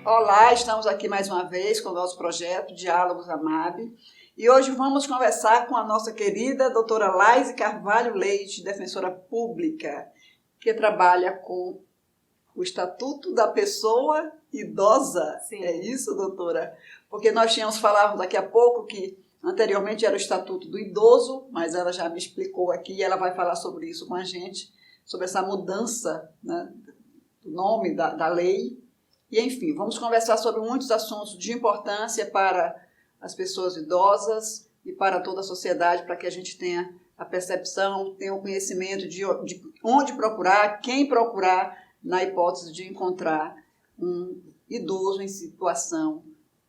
Olá, estamos aqui mais uma vez com o nosso projeto Diálogos AMAB e hoje vamos conversar com a nossa querida doutora Laise Carvalho Leite, defensora pública, que trabalha com o Estatuto da Pessoa Idosa. Sim. É isso, doutora? Porque nós falávamos daqui a pouco que anteriormente era o Estatuto do Idoso, mas ela já me explicou aqui e ela vai falar sobre isso com a gente, sobre essa mudança, né, do nome da lei. E, enfim, vamos conversar sobre muitos assuntos de importância para as pessoas idosas e para toda a sociedade, para que a gente tenha a percepção, tenha o conhecimento de onde procurar, quem procurar, na hipótese de encontrar um idoso em situação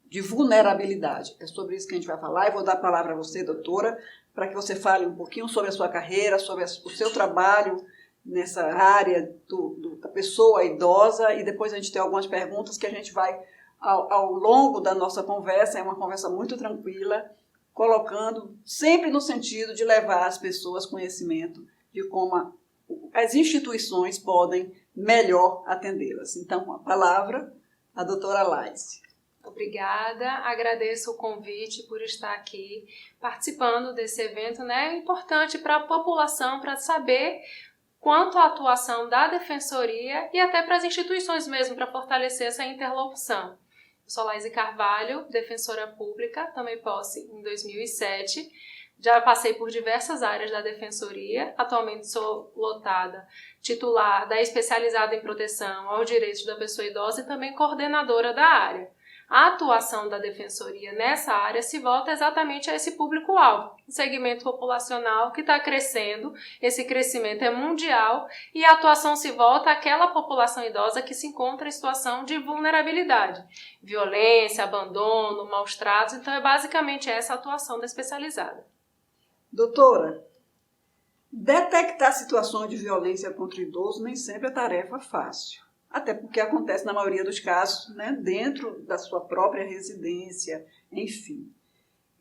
de vulnerabilidade. É sobre isso que a gente vai falar. Eu vou dar a palavra a você, doutora, para que você fale um pouquinho sobre a sua carreira, sobre o seu trabalho nessa área da pessoa idosa, e depois a gente tem algumas perguntas que a gente vai, ao longo da nossa conversa, é uma conversa muito tranquila, colocando sempre no sentido de levar às pessoas conhecimento de como as instituições podem melhor atendê-las. Então, a palavra, a doutora Laise. Obrigada, agradeço o convite por estar aqui participando desse evento, né? É importante para a população, para saber quanto à atuação da Defensoria e até para as instituições mesmo, para fortalecer essa interlocução. Eu sou Laise Carvalho, defensora pública, tomei posse em 2007, já passei por diversas áreas da Defensoria, atualmente sou lotada, titular da especializada em proteção aos direitos da pessoa idosa e também coordenadora da área. A atuação da Defensoria nessa área se volta exatamente a esse público-alvo, um segmento populacional que está crescendo, esse crescimento é mundial e a atuação se volta àquela população idosa que se encontra em situação de vulnerabilidade, violência, abandono, maus tratos, então é basicamente essa a atuação da especializada. Doutora, detectar situações de violência contra o idoso nem sempre é tarefa fácil. Até porque acontece na maioria dos casos, né, dentro da sua própria residência, enfim.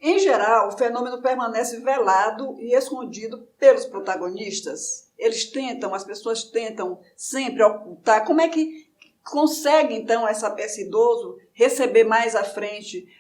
Em geral, o fenômeno permanece velado e escondido pelos protagonistas. As pessoas tentam sempre ocultar. Como é que consegue, então, esse idoso receber mais à frente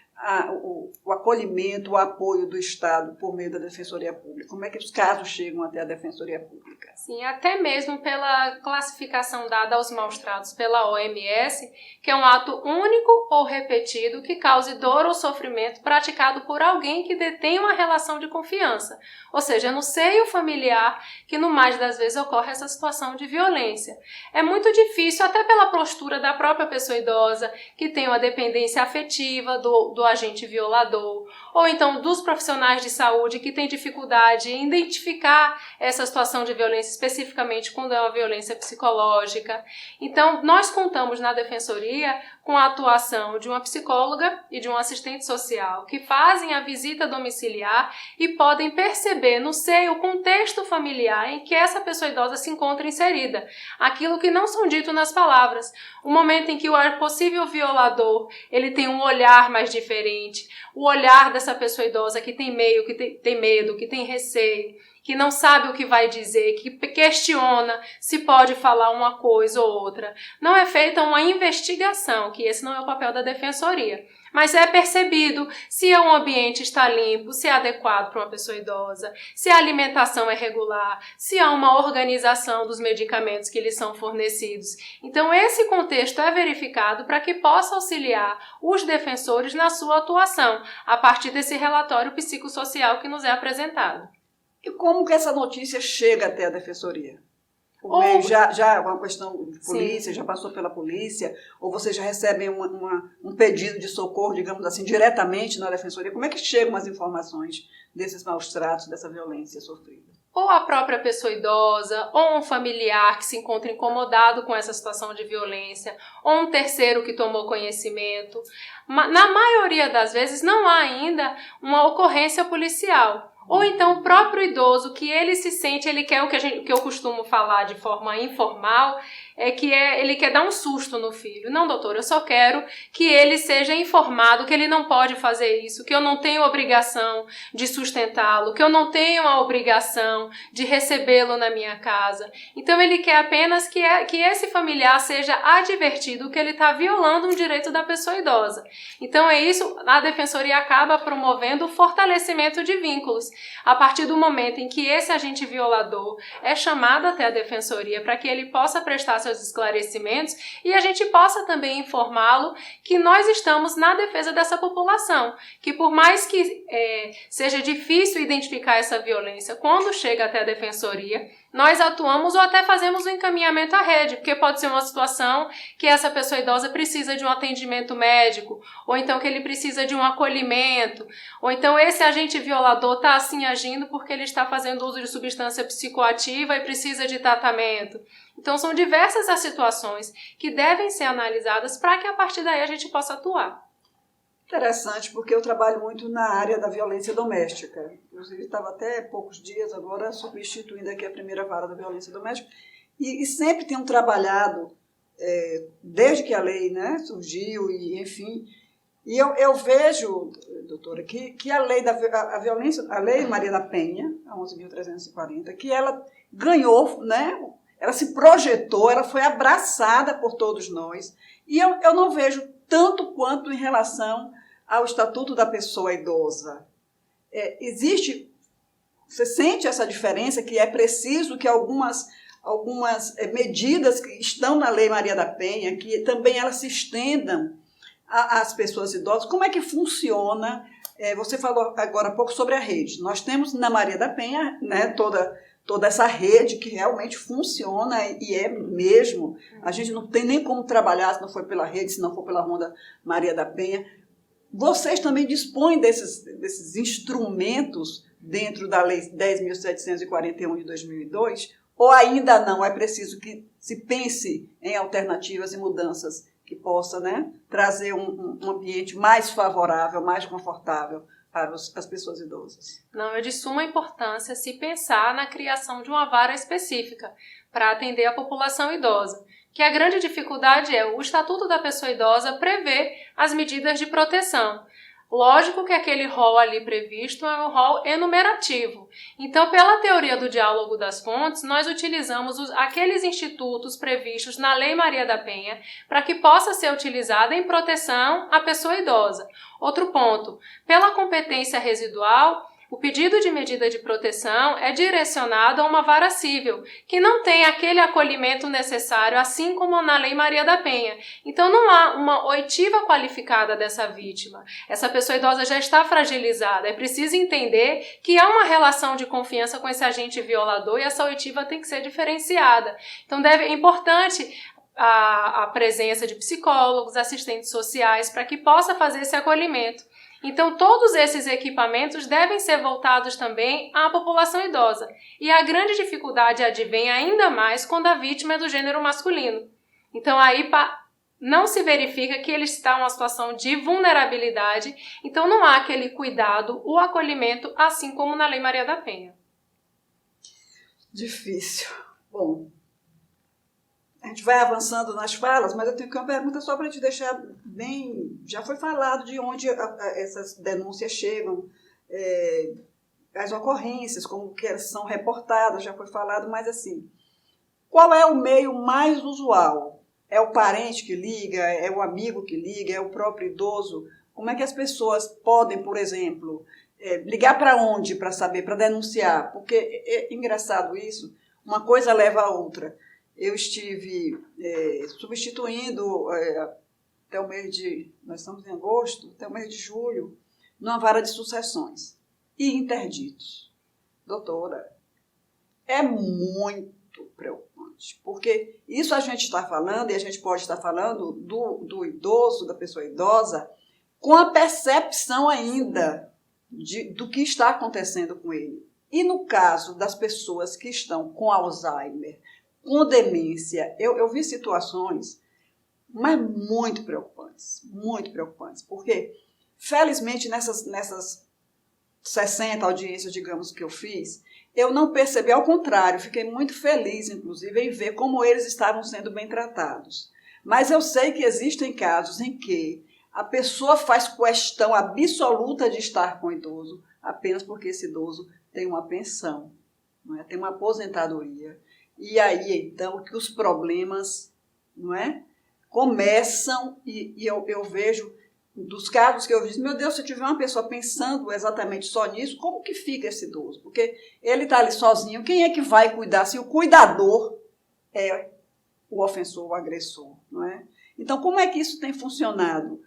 o acolhimento, o apoio do Estado por meio da Defensoria Pública? Como é que os casos chegam até a Defensoria Pública? Sim, até mesmo pela classificação dada aos maus-tratos pela OMS, que é um ato único ou repetido que cause dor ou sofrimento praticado por alguém que detém uma relação de confiança. Ou seja, no seio familiar que no mais das vezes ocorre essa situação de violência. É muito difícil, até pela postura da própria pessoa idosa, que tem uma dependência afetiva do agente violador, ou então dos profissionais de saúde que têm dificuldade em identificar essa situação de violência, especificamente quando é uma violência psicológica. Então, nós contamos na Defensoria com a atuação de uma psicóloga e de um assistente social que fazem a visita domiciliar e podem perceber no seio o contexto familiar em que essa pessoa idosa se encontra inserida. Aquilo que não são dito nas palavras. O momento em que o possível violador ele tem um olhar mais diferente, o olhar dessa pessoa idosa que tem medo, que tem receio, que não sabe o que vai dizer, que questiona se pode falar uma coisa ou outra. Não é feita uma investigação, que esse não é o papel da Defensoria. Mas é percebido se o ambiente está limpo, se é adequado para uma pessoa idosa, se a alimentação é regular, se há uma organização dos medicamentos que lhes são fornecidos. Então, esse contexto é verificado para que possa auxiliar os defensores na sua atuação, a partir desse relatório psicossocial que nos é apresentado. E como que essa notícia chega até a Defensoria? Já é uma questão de polícia, sim, já passou pela polícia, ou vocês já recebem um pedido de socorro, digamos assim, diretamente na Defensoria? Como é que chegam as informações desses maus-tratos, dessa violência sofrida? Ou a própria pessoa idosa, ou um familiar que se encontra incomodado com essa situação de violência, ou um terceiro que tomou conhecimento. Na maioria das vezes não há ainda uma ocorrência policial. Ou então o próprio idoso, que ele se sente, ele quer o que eu costumo falar de forma informal, ele quer dar um susto no filho. Não, doutor, eu só quero que ele seja informado que ele não pode fazer isso, que eu não tenho obrigação de sustentá-lo, que eu não tenho a obrigação de recebê-lo na minha casa. Então ele quer apenas que esse familiar seja advertido que ele está violando um direito da pessoa idosa. Então é isso, a Defensoria acaba promovendo o fortalecimento de vínculos. A partir do momento em que esse agente violador é chamado até a Defensoria para que ele possa prestar seus esclarecimentos e a gente possa também informá-lo que nós estamos na defesa dessa população, que por mais que seja difícil identificar essa violência, quando chega até a Defensoria, nós atuamos ou até fazemos um encaminhamento à rede, porque pode ser uma situação que essa pessoa idosa precisa de um atendimento médico, ou então que ele precisa de um acolhimento, ou então esse agente violador está assim agindo porque ele está fazendo uso de substância psicoativa e precisa de tratamento. Então são diversas as situações que devem ser analisadas para que a partir daí a gente possa atuar. Interessante, porque eu trabalho muito na área da violência doméstica. Inclusive, estava até poucos dias agora substituindo aqui a primeira vara da violência doméstica. E sempre tenho trabalhado, desde que a lei, né, surgiu, e enfim. E eu vejo, doutora, que a lei a violência, a lei Maria da Penha, a 11.340, que ela ganhou, né, ela se projetou, ela foi abraçada por todos nós. E eu não vejo tanto quanto em relação ao Estatuto da Pessoa Idosa. Você sente essa diferença, que é preciso que algumas medidas que estão na Lei Maria da Penha, que também elas se estendam às pessoas idosas? Como é que funciona? Você falou agora há pouco sobre a rede. Nós temos na Maria da Penha, né, toda essa rede que realmente funciona e é mesmo. A gente não tem nem como trabalhar se não for pela rede, se não for pela Ronda Maria da Penha. Vocês também dispõem desses instrumentos dentro da Lei 10.741 de 2002? Ou ainda não? É preciso que se pense em alternativas e mudanças que possa, né, trazer um ambiente mais favorável, mais confortável para as pessoas idosas? Não, é de suma importância se pensar na criação de uma vara específica para atender a população idosa, que a grande dificuldade o Estatuto da Pessoa Idosa prevê as medidas de proteção. Lógico que aquele rol ali previsto é um rol enumerativo. Então, pela teoria do diálogo das fontes, nós utilizamos aqueles institutos previstos na Lei Maria da Penha para que possa ser utilizada em proteção à pessoa idosa. Outro ponto, pela competência residual, o pedido de medida de proteção é direcionado a uma vara civil, que não tem aquele acolhimento necessário, assim como na Lei Maria da Penha. Então não há uma oitiva qualificada dessa vítima. Essa pessoa idosa já está fragilizada. É preciso entender que há uma relação de confiança com esse agente violador e essa oitiva tem que ser diferenciada. Então é importante a presença de psicólogos, assistentes sociais, para que possa fazer esse acolhimento. Então, todos esses equipamentos devem ser voltados também à população idosa. E a grande dificuldade advém ainda mais quando a vítima é do gênero masculino. Então, aí não se verifica que ele está em uma situação de vulnerabilidade. Então, não há aquele cuidado, o acolhimento, assim como na Lei Maria da Penha. Difícil. Bom, a gente vai avançando nas falas, mas eu tenho uma pergunta só para te deixar bem... Já foi falado de onde essas denúncias chegam, as ocorrências, como que elas são reportadas, já foi falado, mas assim, qual é o meio mais usual? É o parente que liga? É o amigo que liga? É o próprio idoso? Como é que as pessoas podem, por exemplo, ligar para onde para saber, para denunciar? Porque é engraçado isso, uma coisa leva a outra. Eu estive substituindo até o mês de... Nós estamos em agosto, até o mês de julho, numa vara de sucessões e interditos. Doutora, é muito preocupante, porque isso a gente está falando, e a gente pode estar falando do idoso, da pessoa idosa, com a percepção ainda do que está acontecendo com ele. E no caso das pessoas que estão com Alzheimer, com demência, eu vi situações, mas muito preocupantes, porque, felizmente, nessas 60 audiências, digamos, que eu fiz, eu não percebi, ao contrário, fiquei muito feliz, inclusive, em ver como eles estavam sendo bem tratados. Mas eu sei que existem casos em que a pessoa faz questão absoluta de estar com o idoso apenas porque esse idoso tem uma pensão, não é? Tem uma aposentadoria. E aí, então, que os problemas, não é, começam, e eu vejo, dos casos que eu vi, meu Deus, se eu tiver uma pessoa pensando exatamente só nisso, como que fica esse idoso? Porque ele está ali sozinho, quem é que vai cuidar? Se o cuidador é o ofensor, o agressor, não é? Então, como é que isso tem funcionado?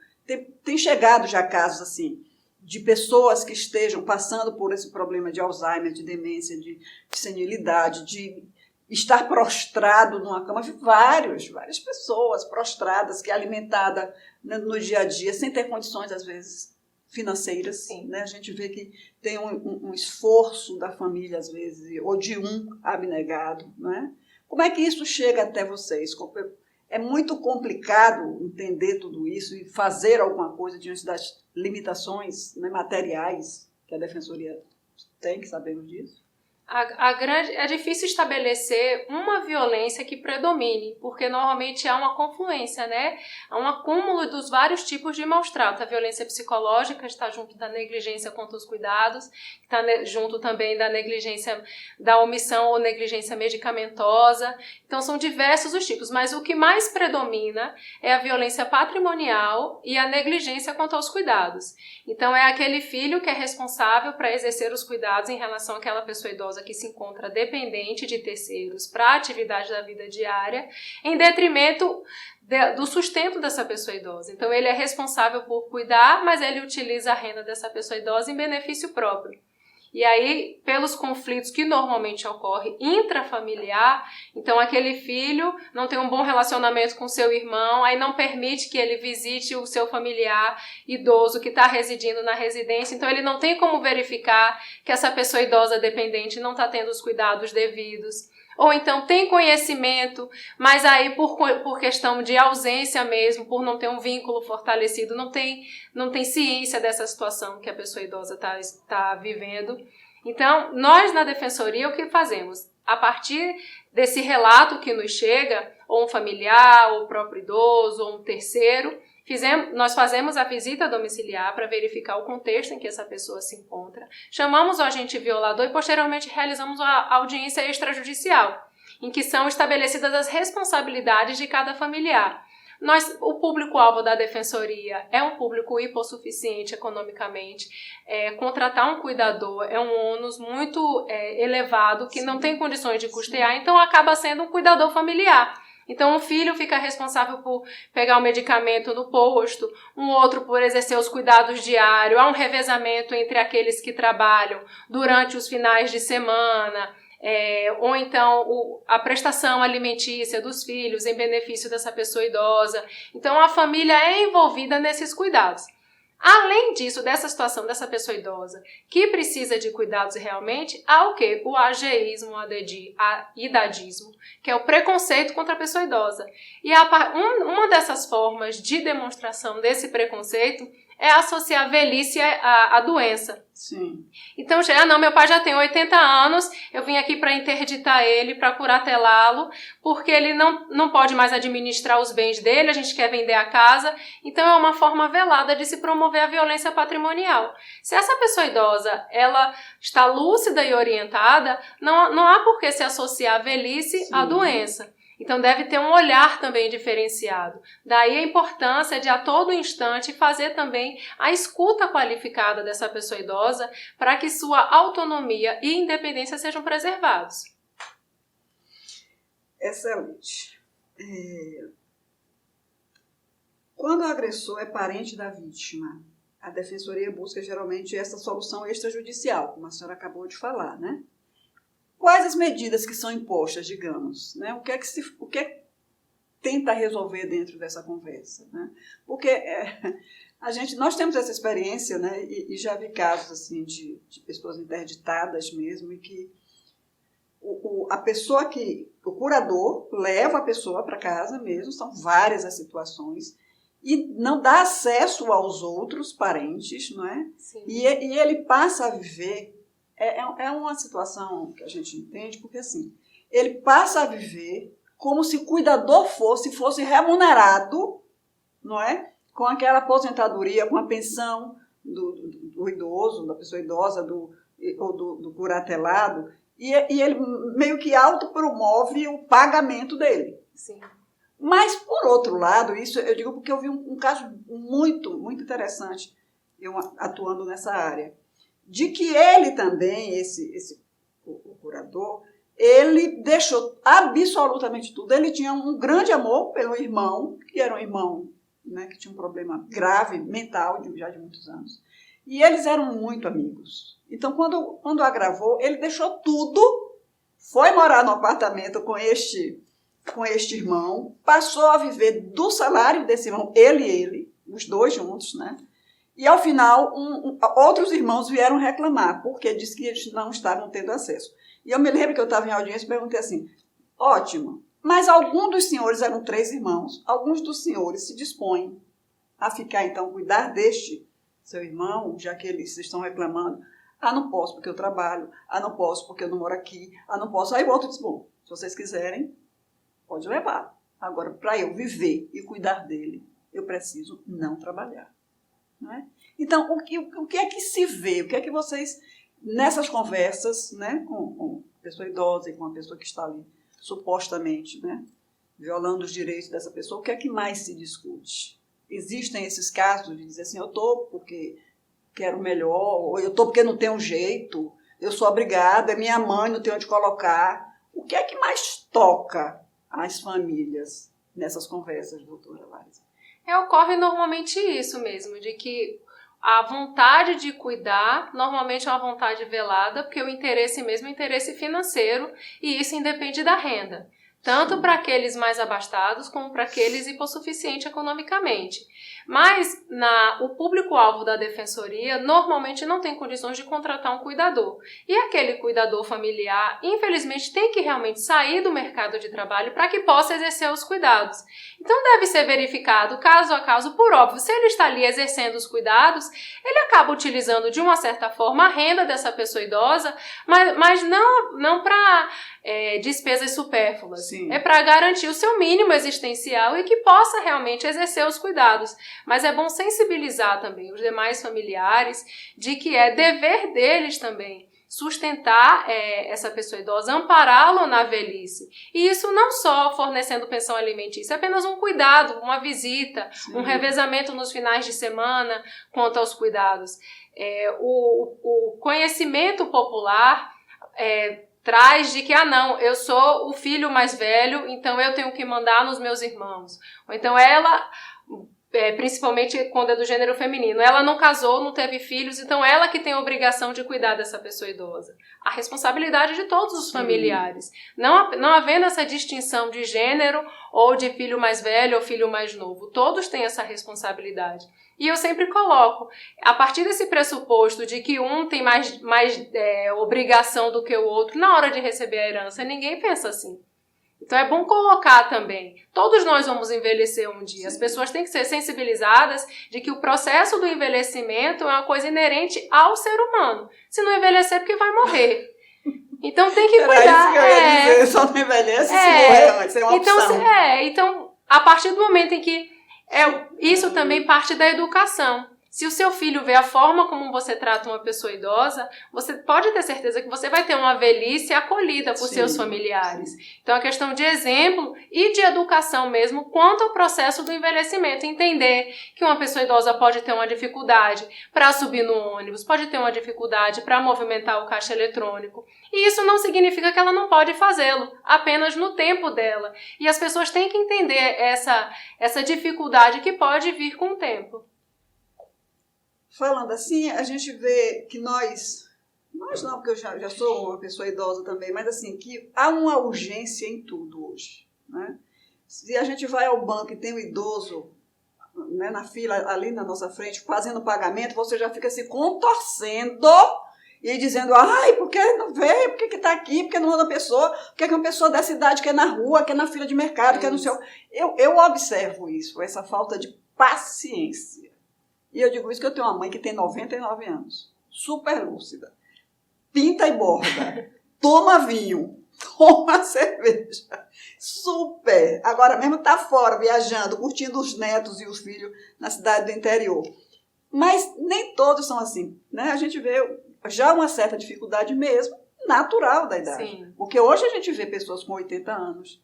Tem chegado já casos assim, de pessoas que estejam passando por esse problema de Alzheimer, de demência, de senilidade, de estar prostrado numa cama. Vi várias pessoas prostradas, que é alimentada no dia a dia, sem ter condições, às vezes, financeiras. Né? A gente vê que tem um esforço da família, às vezes, ou de um abnegado. Né? Como é que isso chega até vocês? É muito complicado entender tudo isso e fazer alguma coisa diante das limitações, né, materiais que a Defensoria tem, que sabemos disso? É difícil estabelecer uma violência que predomine, porque normalmente há uma confluência, né? Há um acúmulo dos vários tipos de maus-trato. A violência psicológica está junto da negligência contra os cuidados, está junto também da negligência, da omissão ou negligência medicamentosa. Então são diversos os tipos, mas o que mais predomina é a violência patrimonial e a negligência quanto aos cuidados. Então é aquele filho que é responsável para exercer os cuidados em relação àquela pessoa idosa que se encontra dependente de terceiros para a atividade da vida diária, em detrimento do sustento dessa pessoa idosa. Então ele é responsável por cuidar, mas ele utiliza a renda dessa pessoa idosa em benefício próprio. E aí, pelos conflitos que normalmente ocorrem intrafamiliar, então aquele filho não tem um bom relacionamento com seu irmão, aí não permite que ele visite o seu familiar idoso que está residindo na residência, então ele não tem como verificar que essa pessoa idosa dependente não está tendo os cuidados devidos. Ou então tem conhecimento, mas aí por questão de ausência mesmo, por não ter um vínculo fortalecido, não tem ciência dessa situação que a pessoa idosa está vivendo. Então, nós na Defensoria, o que fazemos? A partir desse relato que nos chega, ou um familiar, ou o próprio idoso, ou um terceiro, nós fazemos a visita domiciliar para verificar o contexto em que essa pessoa se encontra, chamamos o agente violador e posteriormente realizamos a audiência extrajudicial, em que são estabelecidas as responsabilidades de cada familiar. O público-alvo da Defensoria é um público hipossuficiente economicamente. Contratar um cuidador é um ônus muito elevado, que não tem condições de custear, então acaba sendo um cuidador familiar. Então, um filho fica responsável por pegar o medicamento no posto, um outro por exercer os cuidados diários, há um revezamento entre aqueles que trabalham durante os finais de semana, ou então a prestação alimentícia dos filhos em benefício dessa pessoa idosa. Então, a família é envolvida nesses cuidados. Além disso, dessa situação dessa pessoa idosa que precisa de cuidados realmente, há o quê? O ageísmo, o idadismo, que é o preconceito contra a pessoa idosa. E uma dessas formas de demonstração desse preconceito é associar a velhice à doença. Sim. Então, meu pai já tem 80 anos, eu vim aqui para interditar ele, para curatelá-lo, porque ele não pode mais administrar os bens dele, a gente quer vender a casa. Então, é uma forma velada de se promover a violência patrimonial. Se essa pessoa idosa ela está lúcida e orientada, não há por que se associar a velhice à doença. Então, deve ter um olhar também diferenciado. Daí a importância de, a todo instante, fazer também a escuta qualificada dessa pessoa idosa para que sua autonomia e independência sejam preservados. Excelente. Quando o agressor é parente da vítima, a Defensoria busca geralmente essa solução extrajudicial, como a senhora acabou de falar, né? Quais as medidas que são impostas, digamos, né? O que é que tenta resolver dentro dessa conversa, né? Porque nós temos essa experiência, né? E já vi casos assim de pessoas interditadas mesmo, e que o curador leva a pessoa para casa mesmo, são várias as situações, e não dá acesso aos outros parentes, não é? Sim. E ele passa a viver É uma situação que a gente entende, porque assim, ele passa a viver como se cuidador fosse remunerado, não é? Com aquela aposentadoria, com a pensão do idoso, da pessoa idosa, ou do curatelado, e ele meio que autopromove o pagamento dele. Sim. Mas, por outro lado, isso eu digo porque eu vi um caso muito, muito interessante, eu atuando nessa área, de que ele também, o curador, ele deixou absolutamente tudo. Ele tinha um grande amor pelo irmão, que era um irmão, né, que tinha um problema grave, mental, já de muitos anos. E eles eram muito amigos. Então, quando agravou, ele deixou tudo, foi morar no apartamento com este irmão, passou a viver do salário desse irmão, ele, os dois juntos, né? E, ao final, outros irmãos vieram reclamar, porque disse que eles não estavam tendo acesso. E eu me lembro que eu estava em audiência e perguntei assim, ótimo, mas alguns dos senhores, eram 3 irmãos, alguns dos senhores se dispõem a ficar, então, cuidar deste seu irmão, já que eles estão reclamando. Ah, não posso porque eu trabalho, ah, não posso porque eu não moro aqui, ah, não posso. Aí o outro disse, bom, se vocês quiserem, pode levar. Agora, para eu viver e cuidar dele, eu preciso não trabalhar. Não é? Então, o que é que se vê? O que é que vocês, nessas conversas, né, com a pessoa idosa e com a pessoa que está ali, supostamente, né, violando os direitos dessa pessoa, o que é que mais se discute? Existem esses casos de dizer assim, eu estou porque quero melhor, ou eu estou porque não tenho jeito, eu sou obrigada, é minha mãe, não tenho onde colocar. O que é que mais toca as famílias nessas conversas, doutora Laís? Ocorre normalmente isso mesmo, de que a vontade de cuidar normalmente é uma vontade velada, porque o interesse mesmo é interesse financeiro, e isso independe da renda. Tanto para aqueles mais abastados, como para aqueles hipossuficientes economicamente. Mas o público-alvo da defensoria normalmente não tem condições de contratar um cuidador. E aquele cuidador familiar, infelizmente, tem que realmente sair do mercado de trabalho para que possa exercer os cuidados. Então deve ser verificado caso a caso, por óbvio, se ele está ali exercendo os cuidados, ele acaba utilizando de uma certa forma a renda dessa pessoa idosa, mas não para despesas supérfluas. Sim. É para garantir o seu mínimo existencial e que possa realmente exercer os cuidados. Mas é bom sensibilizar também os demais familiares de que é dever deles também sustentar essa pessoa idosa, ampará-lo na velhice. E isso não só fornecendo pensão alimentícia, é apenas um cuidado, uma visita, sim, um revezamento nos finais de semana quanto aos cuidados. O conhecimento popular traz de que, não, eu sou o filho mais velho, então eu tenho que mandar nos meus irmãos. Ou então ela, principalmente quando é do gênero feminino, ela não casou, não teve filhos, então ela que tem a obrigação de cuidar dessa pessoa idosa. A responsabilidade de todos os familiares. Não havendo essa distinção de gênero ou de filho mais velho ou filho mais novo. Todos têm essa responsabilidade. E eu sempre coloco, a partir desse pressuposto de que um tem mais obrigação do que o outro na hora de receber a herança, ninguém pensa assim. Então é bom colocar também, todos nós vamos envelhecer um dia, as pessoas têm que ser sensibilizadas de que o processo do envelhecimento é uma coisa inerente ao ser humano. Se não envelhecer, é porque vai morrer. Então tem que cuidar. Era isso que eu ia dizer, só não envelhece se morrer antes, é uma opção. Então, a partir do momento em que isso também parte da educação. Se o seu filho vê a forma como você trata uma pessoa idosa, você pode ter certeza que você vai ter uma velhice acolhida por seus familiares. Então, é questão de exemplo e de educação mesmo quanto ao processo do envelhecimento. Entender que uma pessoa idosa pode ter uma dificuldade para subir no ônibus, pode ter uma dificuldade para movimentar o caixa eletrônico. E isso não significa que ela não pode fazê-lo, apenas no tempo dela. E as pessoas têm que entender essa dificuldade que pode vir com o tempo. Falando assim, a gente vê que nós não, porque eu já sou uma pessoa idosa também, mas assim, que há uma urgência em tudo hoje, né? Se a gente vai ao banco e tem um idoso, né, na fila ali na nossa frente, fazendo pagamento, você já fica se contorcendo e dizendo, por que não veio, por que está aqui, por que não anda a pessoa, por que uma pessoa dessa idade quer na rua, quer na fila de mercado, quer no seu... Eu observo isso, essa falta de paciência. E eu digo isso que eu tenho uma mãe que tem 99 anos, super lúcida. pinta e borda, toma vinho, toma cerveja. Super! Agora mesmo está fora, viajando, curtindo os netos e os filhos na cidade do interior. Mas nem todos são assim, né? A gente vê já uma certa dificuldade mesmo, natural da idade. Sim. Porque hoje a gente vê pessoas com 80 anos,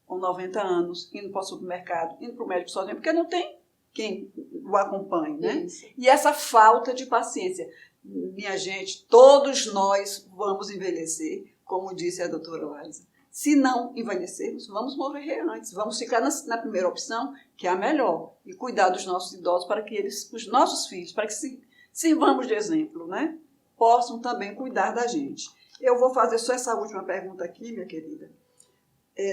com 90 anos, indo para o supermercado, indo para o médico sozinho, porque não tem quem o acompanhe, né? Isso. E essa falta de paciência. Minha gente, todos nós vamos envelhecer, como disse a doutora Laísa. Se não envelhecermos, vamos morrer antes. Vamos ficar na primeira opção, que é a melhor, e cuidar dos nossos idosos para que eles, os nossos filhos, para que sirvamos de exemplo, né? Possam também cuidar da gente. Eu vou fazer só essa última pergunta aqui, minha querida.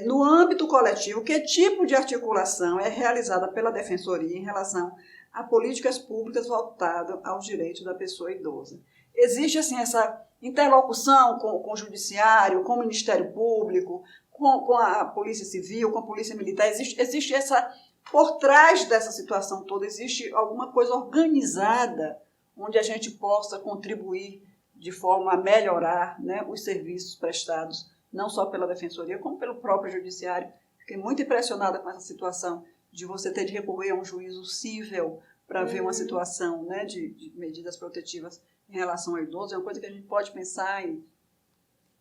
No âmbito coletivo, que tipo de articulação é realizada pela Defensoria em relação a políticas públicas voltadas aos direitos da pessoa idosa? Existe, assim, essa interlocução com o Judiciário, com o Ministério Público, com a Polícia Civil, com a Polícia Militar? Existe essa, por trás dessa situação toda, existe alguma coisa organizada onde a gente possa contribuir de forma a melhorar, né, os serviços prestados, não só pela Defensoria, como pelo próprio Judiciário. Fiquei muito impressionada com essa situação de você ter de recorrer a um juízo cível para ver uma situação, né, de medidas protetivas em relação ao idoso. É uma coisa que a gente pode pensar em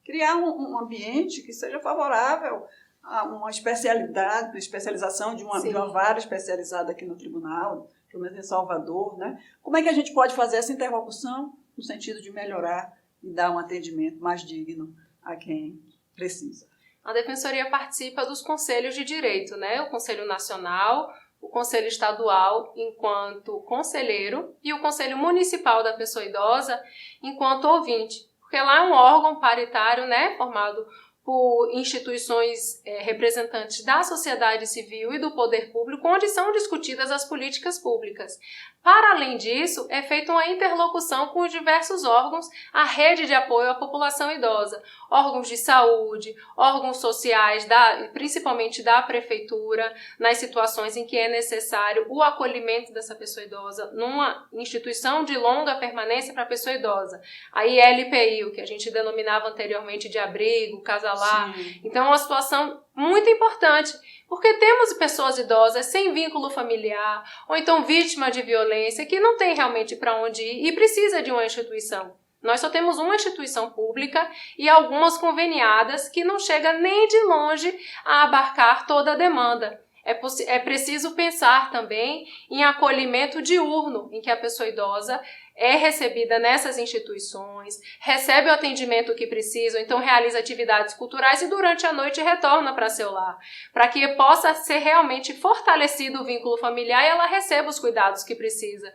criar um ambiente que seja favorável a uma especialização de uma vara especializada aqui no tribunal, pelo menos em Salvador, né? Como é que a gente pode fazer essa interlocução no sentido de melhorar e dar um atendimento mais digno a quem precisa? A Defensoria participa dos conselhos de direito, né? O Conselho Nacional, o Conselho Estadual enquanto conselheiro e o Conselho Municipal da Pessoa Idosa enquanto ouvinte. Porque lá é um órgão paritário, né? Formado por instituições representantes da sociedade civil e do poder público, onde são discutidas as políticas públicas. Para além disso, é feita uma interlocução com os diversos órgãos, a rede de apoio à população idosa, órgãos de saúde, órgãos sociais, principalmente da prefeitura, nas situações em que é necessário o acolhimento dessa pessoa idosa numa instituição de longa permanência para a pessoa idosa. A ILPI, o que a gente denominava anteriormente de abrigo, casalar. Sim. Então é uma situação muito importante, porque temos pessoas idosas sem vínculo familiar, ou então vítima de violência, que não tem realmente para onde ir e precisa de uma instituição. Nós só temos uma instituição pública e algumas conveniadas que não chega nem de longe a abarcar toda a demanda. É preciso pensar também em acolhimento diurno, em que a pessoa idosa é recebida nessas instituições, recebe o atendimento que precisa, então realiza atividades culturais e durante a noite retorna para seu lar, para que possa ser realmente fortalecido o vínculo familiar e ela receba os cuidados que precisa.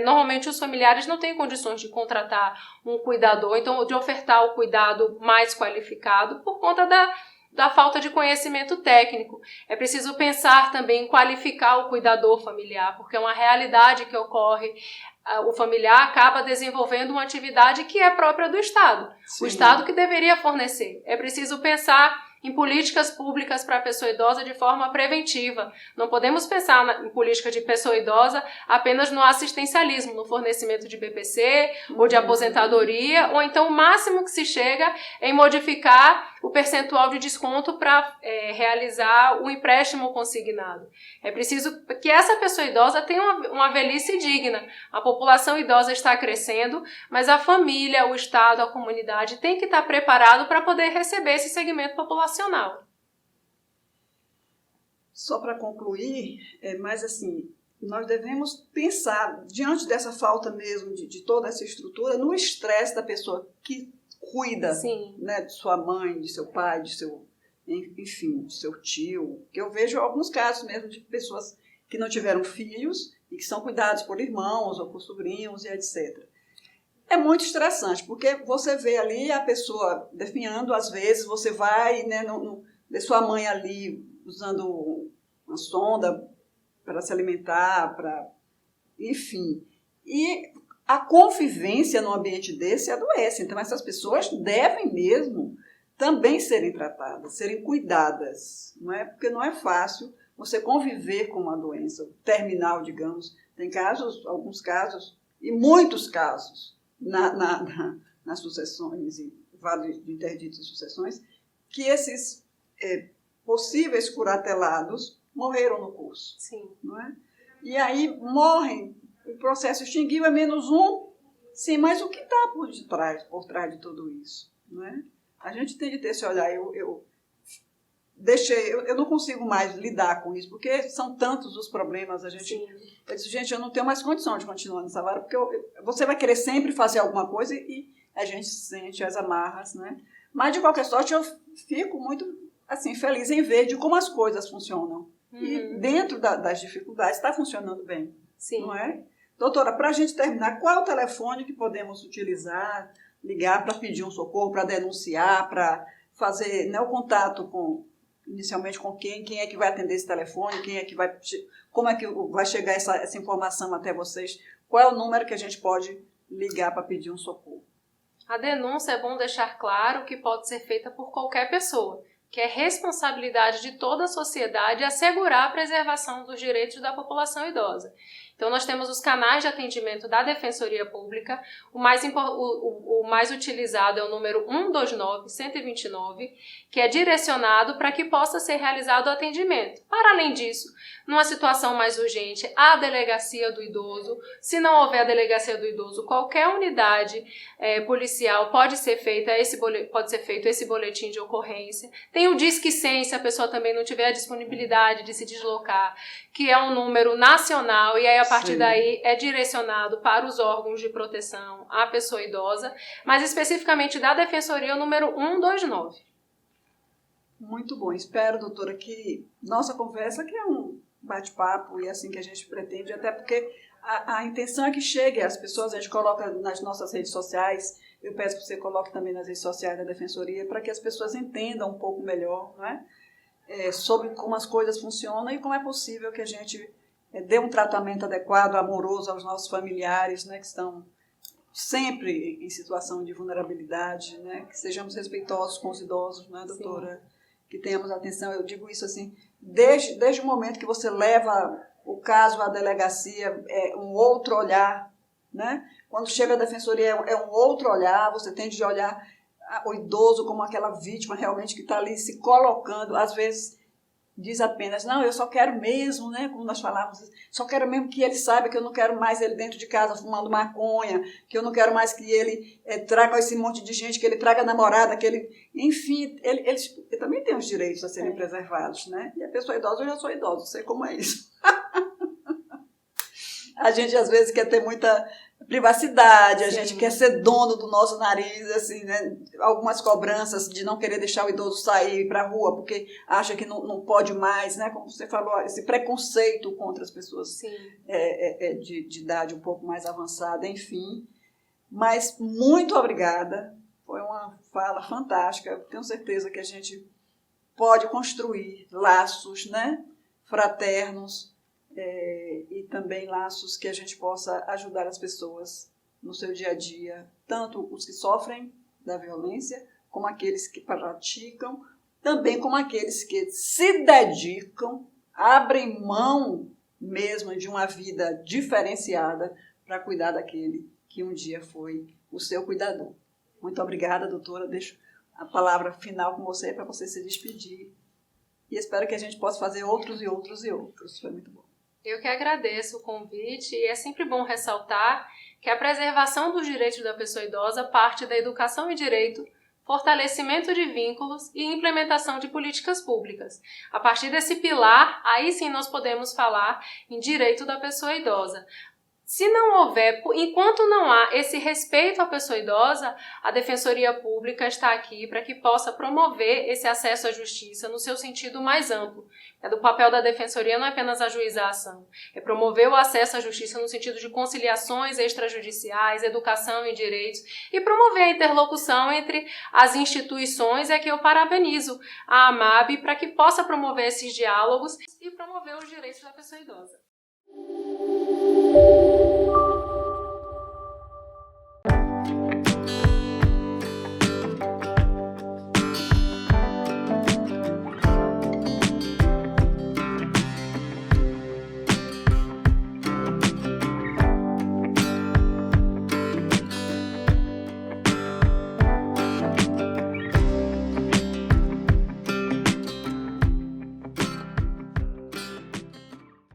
Normalmente os familiares não têm condições de contratar um cuidador, então de ofertar o cuidado mais qualificado por conta da falta de conhecimento técnico. É preciso pensar também em qualificar o cuidador familiar, porque é uma realidade que ocorre. O familiar acaba desenvolvendo uma atividade que é própria do Estado. Sim. O Estado que deveria fornecer. É preciso pensar em políticas públicas para a pessoa idosa de forma preventiva. Não podemos pensar em política de pessoa idosa apenas no assistencialismo, no fornecimento de BPC ou de aposentadoria, ou então o máximo que se chega é em modificar o percentual de desconto para realizar o empréstimo consignado. É preciso que essa pessoa idosa tenha uma velhice digna. A população idosa está crescendo, mas a família, o Estado, a comunidade tem que estar preparado para poder receber esse segmento populacional. Só para concluir, mas assim, nós devemos pensar, diante dessa falta mesmo de toda essa estrutura, no estresse da pessoa que cuida, né, de sua mãe, de seu pai, enfim, de seu tio. Que eu vejo alguns casos mesmo de pessoas que não tiveram filhos e que são cuidados por irmãos ou por sobrinhos e etc. É muito estressante, porque você vê ali a pessoa definhando, às vezes você vai, né, ver sua mãe ali usando uma sonda para se alimentar, enfim. E a convivência num ambiente desse adoece. Então, essas pessoas devem mesmo também serem tratadas, serem cuidadas. Não é? Porque não é fácil você conviver com uma doença terminal, digamos. Tem casos, alguns casos, e muitos casos, na nas sucessões e vários de interditos e sucessões, que esses possíveis curatelados morreram no curso. Sim. Não é? E aí morrem, o processo extinguiu, é menos um, sim, mas o que está por trás de tudo isso? Não é? A gente tem de ter esse olhar. Eu não consigo mais lidar com isso, porque são tantos os problemas. Eu disse, gente, eu não tenho mais condição de continuar nessa vara, porque você vai querer sempre fazer alguma coisa e a gente sente as amarras, né? Mas, de qualquer sorte, eu fico muito assim, feliz em ver de como as coisas funcionam. E dentro das dificuldades está funcionando bem. Sim. Não é? Doutora, para a gente terminar, qual é o telefone que podemos utilizar, ligar para pedir um socorro, para denunciar, para fazer, né, o contato inicialmente com quem é que vai atender esse telefone, como é que vai chegar essa informação até vocês? Qual é o número que a gente pode ligar para pedir um socorro? A denúncia é bom deixar claro que pode ser feita por qualquer pessoa, que é responsabilidade de toda a sociedade assegurar a preservação dos direitos da população idosa. Então, nós temos os canais de atendimento da Defensoria Pública. O mais utilizado é o número 129-129, que é direcionado para que possa ser realizado o atendimento. Para além disso, numa situação mais urgente, a delegacia do idoso. Se não houver a delegacia do idoso, qualquer unidade policial pode ser feito esse boletim de ocorrência. Tem o Disque 100, se a pessoa também não tiver a disponibilidade de se deslocar, que é um número nacional, e aí a partir daí é direcionado para os órgãos de proteção à pessoa idosa, mas especificamente da Defensoria, o número 129. Muito bom. Espero, doutora, que nossa conversa, que é um bate-papo e assim que a gente pretende, até porque a intenção é que chegue às pessoas, a gente coloca nas nossas redes sociais, eu peço que você coloque também nas redes sociais da Defensoria, para que as pessoas entendam um pouco melhor, não é? Sobre como as coisas funcionam e como é possível que a gente dê um tratamento adequado, amoroso aos nossos familiares, né, que estão sempre em situação de vulnerabilidade, né, que sejamos respeitosos com os idosos, né, doutora? Sim. Que tenhamos atenção. Eu digo isso assim, desde o momento que você leva o caso à delegacia, é um outro olhar, né? Quando chega a Defensoria é um outro olhar, você tem de olhar o idoso como aquela vítima realmente que está ali se colocando, às vezes diz apenas, não, eu só quero mesmo, né, como nós falávamos, só quero mesmo que ele saiba que eu não quero mais ele dentro de casa fumando maconha, que eu não quero mais que ele traga esse monte de gente, que ele traga namorada, que ele... Enfim, ele também tem os direitos a serem preservados, né? E a pessoa idosa, eu já sou idosa, sei como é isso. A gente, às vezes, quer ter muita privacidade, a gente quer ser dono do nosso nariz, assim, né? Algumas cobranças de não querer deixar o idoso sair para a rua, porque acha que não pode mais, né? Como você falou, esse preconceito contra as pessoas de idade um pouco mais avançada, enfim. Mas muito obrigada, foi uma fala fantástica, eu tenho certeza que a gente pode construir laços, né? Fraternos, e também laços que a gente possa ajudar as pessoas no seu dia a dia, tanto os que sofrem da violência, como aqueles que praticam, também como aqueles que se dedicam, abrem mão mesmo de uma vida diferenciada para cuidar daquele que um dia foi o seu cuidador. Muito obrigada, doutora. Deixo a palavra final com você para você se despedir. E espero que a gente possa fazer outros e outros e outros. Foi muito bom. Eu que agradeço o convite e é sempre bom ressaltar que a preservação dos direitos da pessoa idosa parte da educação e direito, fortalecimento de vínculos e implementação de políticas públicas. A partir desse pilar, aí sim nós podemos falar em direito da pessoa idosa. Se não houver, enquanto não há esse respeito à pessoa idosa, a Defensoria Pública está aqui para que possa promover esse acesso à justiça no seu sentido mais amplo. O papel da Defensoria não é apenas ajuizar a ação, é promover o acesso à justiça no sentido de conciliações extrajudiciais, educação e direitos, e promover a interlocução entre as instituições. É que eu parabenizo a AMAB para que possa promover esses diálogos e promover os direitos da pessoa idosa.